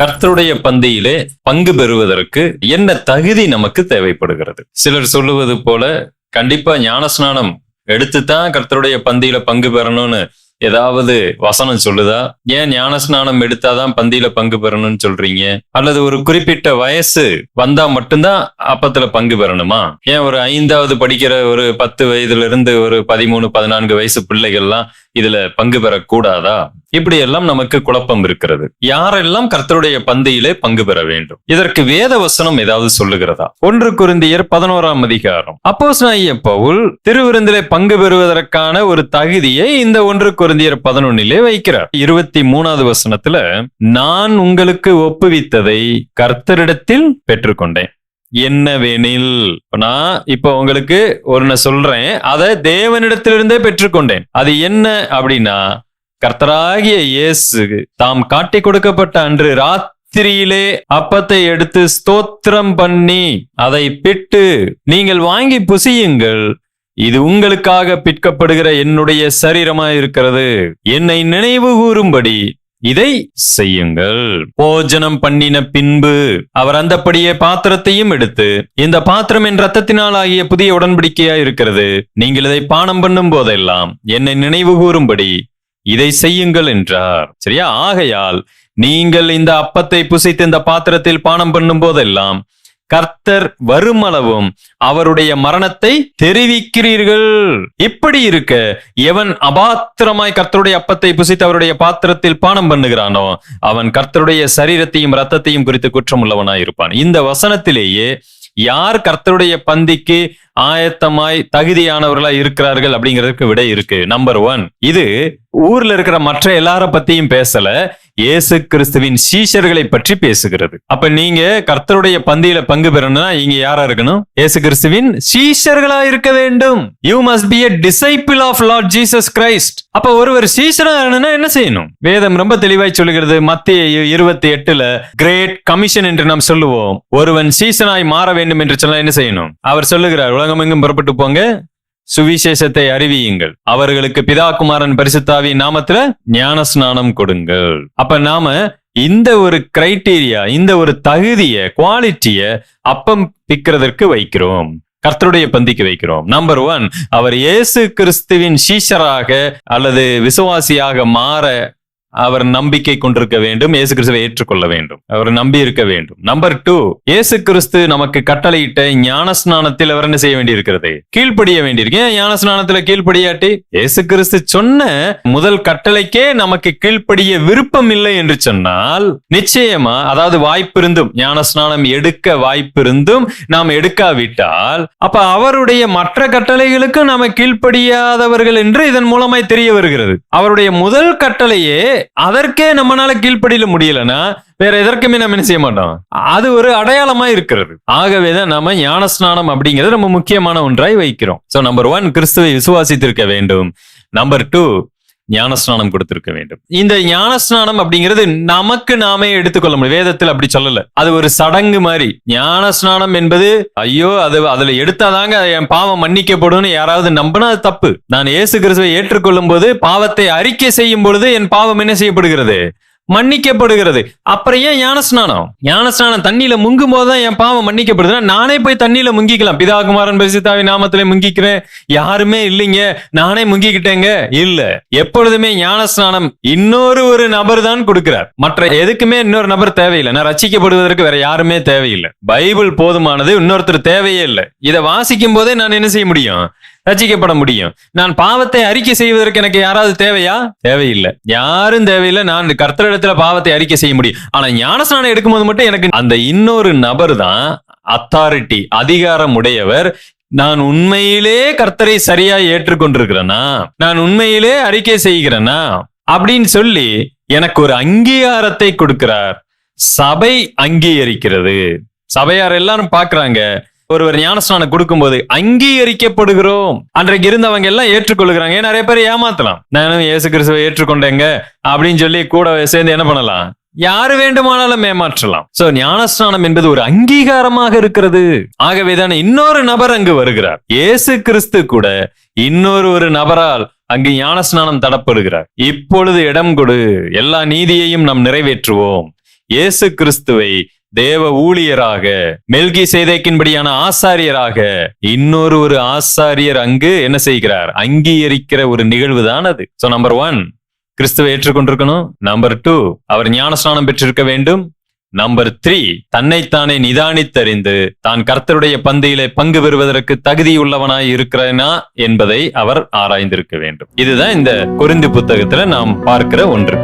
கர்த்தருடைய பந்தியிலே பங்கு பெறுவதற்கு என்ன தகுதி நமக்கு தேவைப்படுகிறது? சிலர் சொல்லுவது போல கண்டிப்பா ஞானஸ்நானம் எடுத்துதான் கர்த்தருடைய பந்தியில பங்கு பெறணும்னு ஏதாவது வசனம் சொல்லுதா? ஏன் ஞானஸ்நானம் எடுத்தாதான் பந்தியில பங்கு பெறணும்னு சொல்றீங்க? அல்லது ஒரு குறிப்பிட்ட வயசு வந்தா மட்டும்தான் அப்பத்துல பங்கு பெறணுமா? ஏன் ஒரு 5வது படிக்கிற ஒரு 10 வயதுல இருந்து ஒரு 13, 14 வயசு பிள்ளைகள்லாம் இதுல பங்கு பெறக்கூடாதா? இப்படி எல்லாம் நமக்கு குழப்பம் இருக்கிறது. யாரெல்லாம் கர்த்தருடைய பந்தியிலே பங்கு பெற வேண்டும்? இதற்கு வேத வசனம் ஏதாவது சொல்லுகிறதா? 1 கொரிந்தியர் 11ஆம் அதிகாரம். அப்போஸ்தலனாகிய பவுல் திருவிருந்திலே பங்கு பெறுவதற்கான ஒரு தகுதியை இந்த 1 கொரிந்தியர் 11 வைக்கிறார். 23வது வசனத்துல, நான் உங்களுக்கு ஒப்புவித்ததை கர்த்தரிடத்தில் பெற்றுக்கொண்டேன். என்னவெனில், நான் இப்ப உங்களுக்கு ஒன்னு சொல்றேன், அதை தேவனிடத்திலிருந்தே பெற்றுக்கொண்டேன். அது என்ன அப்படின்னா, கர்த்தராகிய இயேசு தாம் காட்டி கொடுக்கப்பட்ட அன்று ராத்திரியிலே அப்பத்தை எடுத்து ஸ்தோத்திரம் பண்ணி அதை பிட்டு, நீங்கள் வாங்கி புசியுங்கள், இது உங்களுக்காக பிற்கப்படுகிற என்னுடைய சரீரமாய் இருக்கிறது, என்னை நினைவு கூறும்படி இதை செய்யுங்கள். போஜனம் பண்ணின பின்பு அவர் அந்தப்படியே பாத்திரத்தையும் எடுத்து, இந்த பாத்திரம் என் இரத்தத்தினால் ஆகிய புதிய உடன்படிக்கையாய் இருக்கிறது, நீங்கள் இதை பானம் பண்ணும் போதெல்லாம் என்னை நினைவு கூறும்படி இதை செய்யுங்கள் என்றார். சரியா? ஆகையால் நீங்கள் இந்த அப்பத்தை புசித்து இந்த பாத்திரத்தில் பானம் பண்ணும் போதெல்லாம் கர்த்தர் வருமளவும் அவருடைய மரணத்தை தெரிவிக்கிறீர்கள். இப்படி இருக்க, எவன் அபாத்திரமாய் கர்த்தருடைய அப்பத்தை புசித்து அவருடைய பாத்திரத்தில் பானம் பண்ணுகிறானோ அவன் கர்த்தருடைய சரீரத்தையும் இரத்தத்தையும் குறித்து குற்றம் உள்ளவனாய் இருப்பான். இந்த வசனத்திலேயே யார் கர்த்தருடைய பந்திக்கு ஆயத்தமாய் தகுதியானவர்களாய் இருக்கிறார்கள் அப்படிங்கிறதுக்கு விடை இருக்கு. நம்பர் 1, இது ஊர்ல இருக்கிற மற்ற எல்லார பத்தியும் பேசல, இயேசு கிறிஸ்துவின் சீஷர்களை பற்றி பேசுகிறது. அப்ப நீங்க கர்த்தருடைய பந்தியில பங்கு பெறணும்னா இங்க யாரா இருக்கணும்? இயேசு கிறிஸ்துவின் சீஷர்களா இருக்க வேண்டும். You must be a disciple of Lord Jesus Christ. அப்ப ஒருவர் சீஷரா இருக்கணும்னா என்ன செய்யணும்? வேதம் ரொம்ப தெளிவாய் சொல்லுகிறது. மத்தேயு 28ல கிரேட் கமிஷன் என்று நாம் சொல்லுவோம். ஒருவன் சீஷனாய் மாற வேண்டும் என்று சொன்னா என்ன செய்யணும்? அவர் சொல்லுகிறார், உலகமெங்கும் புறப்பட்டு போங்க, சுவிசேஷத்தை அறிவியுங்கள், அவர்களுக்கு பிதா குமாரன் பரிசுத்தாவி நாமத்துல ஞானஸ்நானம் கொடுங்கள். அப்ப நாம இந்த ஒரு கிரைட்டீரியா, இந்த ஒரு தகுதிய, குவாலிட்டிய அப்பம் பிக்கிறதற்கு வைக்கிறோம், கர்த்தருடைய பந்திக்கு வைக்கிறோம். நம்பர் 1, அவர் இயேசு கிறிஸ்துவின் சீஷராக அல்லது விசுவாசியாக மாற அவர் நம்பிக்கை கொண்டிருக்க வேண்டும், இயேசு கிறிஸ்துவை ஏற்றுக்கொள்ள வேண்டும், அவர் நம்பி இருக்க வேண்டும். நம்பர் 2, இயேசு கிறிஸ்து நமக்கு கட்டளையிட்ட ஞானஸ்நானத்தில் அவர் என்ன செய்ய வேண்டியிருக்கிறது? கீழ்ப்படிய வேண்டியிருக்கு. ஞானஸ்நானத்துல கீழ்ப்படியாட்டி, இயேசு கிறிஸ்து சொன்ன முதல் கட்டளைக்கே நமக்கு கீழ்ப்படிய விருப்பம் இல்லை என்று சொன்னால், நிச்சயமா, அதாவது வாய்ப்பிருந்தும், ஞானஸ்நானம் எடுக்க வாய்ப்பிருந்தும் நாம் எடுக்காவிட்டால், அப்ப அவருடைய மற்ற கட்டளைகளுக்கு நாம கீழ்ப்படியாதவர்கள் என்று இதன் மூலமாய் தெரிய வருகிறது. அவருடைய முதல் கட்டளையே அதற்கே நம்மளால கீழ்ப்படியில முடியலன்னா வேற எதற்குமே நம்ம என்ன செய்ய மாட்டோம். அது ஒரு அடையாளமா இருக்கிறது. ஆகவேதான் நம்ம ஞானஸ்நானம் அப்படிங்கிறது நம்ம முக்கியமான ஒன்றாய் வைக்கிறோம். சோ நம்பர் 1, கிறிஸ்துவை விசுவாசித்திருக்க வேண்டும். நம்பர் 2, ஞானஸ்நானம் கொடுத்திருக்க வேண்டும். இந்த ஞானஸ்நானம் அப்படிங்கிறது நமக்கு நாமே எடுத்துக்கொள்ள முடியும். வேதத்தில் அப்படி சொல்லல. அது ஒரு சடங்கு மாதிரி. ஞானஸ்நானம் என்பது, ஐயோ அதுல எடுத்தாதாங்க என் பாவம் மன்னிக்கப்படும் யாராவது நம்பினா அது தப்பு. நான் இயேசு கிறிஸ்துவை ஏற்றுக்கொள்ளும் போது, பாவத்தை அறிக்கை செய்யும் பொழுது என் பாவம் என்ன செய்யப்படுகிறது? மன்னிக்கப்படுகிறது. அப்புறம் ஏன் ஞானஸ்நானம்? ஞானஸ்நானம் தண்ணியில முங்கும் போதுதான் என் பாவம் மன்னிக்கப்படுதுன்னா நானே போய் தண்ணியில முங்கிக்கலாம். பிதா குமாரன் பரிசுத்தாவி நாமத்திலே முங்கிக்கிறேன், யாருமே இல்லைங்க, நானே முங்கிக்கிட்டேங்க. இல்ல, எப்பொழுதுமே ஞானஸ்நானம் இன்னொரு நபர் தான் கொடுக்கிறார். மற்ற எதுக்குமே இன்னொரு நபர் தேவையில்லை. நான் ரட்சிக்கப்படுவதற்கு வேற யாருமே தேவையில்லை. பைபிள் போதுமானது, இன்னொருத்தர் தேவையே இல்லை. இதை வாசிக்கும் போதே நான் என்ன செய்ய முடியும்? ரட்சிக்கப்பட முடியும். நான் பாவத்தை அறிக்கை செய்வதற்கு எனக்கு யாராவது தேவையா? தேவையில்லை, யாரும் தேவையில்லை. நான் கர்த்தரிடத்துல பாவத்தை அறிக்கை செய்ய முடியும். ஆனா ஞானஸ்நானம் எடுக்கும்போது மட்டும் எனக்கு அந்த இன்னொரு நபர் தான் அத்தாரிட்டி, அதிகாரம் உடையவர். நான் உண்மையிலே கர்த்தரை சரியா ஏற்றுக்கொண்டிருக்கிறேனா, நான் உண்மையிலே அறிக்கை செய்கிறேனா அப்படின்னு சொல்லி எனக்கு ஒரு அங்கீகாரத்தை கொடுக்கிறார். சபை அங்கீகரிக்கிறது. சபையார் எல்லாரும் பாக்குறாங்க, ஒருவர் ஞானஸ்நானம் கொடுக்கும்போது அங்கீகரிக்கப்படுகிறோம். அன்றைக்கு இருந்தவங்க எல்லாம் ஏற்றுக்கொள்ளுகிறாங்க. நிறைய பேர் ஏமாத்தலாம், நானும் இயேசு கிறிஸ்துவை ஏற்றுக்கொண்டேங்க அப்படின்னு சொல்லி கூட சேர்ந்து என்ன பண்ணலாம்? யாரு வேண்டுமானாலும் ஏமாற்றலாம். சோ ஞானஸ்நானம் என்பது ஒரு அங்கீகாரமாக இருக்கிறது. ஆகவேதான் இன்னொரு நபர் அங்கு வருகிறார். இயேசு கிறிஸ்து கூட இன்னொரு நபரால் அங்கு ஞானஸ்நானம் தடப்படுகிறார். இப்பொழுது இடம் கொடு, எல்லா நீதியையும் நாம் நிறைவேற்றுவோம், இயேசு கிறிஸ்துவை தேவ ஊழியராக, மெல்கிசேதேக்கின்படியான ஆசாரியராக இன்னொரு ஆசாரியர் அங்கு என்ன செய்கிறார்? அங்கீகரிக்கிற ஒரு நிகழ்வு தான் அது. சோ நம்பர் 1, கிறிஸ்துவை ஏற்றுக்கொண்டிருக்கணும். நம்பர் 2, அவர் ஞானஸ்நானம் பெற்றிருக்க வேண்டும். நம்பர் 3, தன்னைத்தானே நிதானித்தறிந்து தான் கர்த்தருடைய பந்தியிலே பங்கு பெறுவதற்கு தகுதியுள்ளவனாய் இருக்கிறனா என்பதை அவர் ஆராய்ந்திருக்க வேண்டும். இதுதான் இந்த கொரிந்து புத்தகத்துல நாம் பார்க்கிற ஒன்று.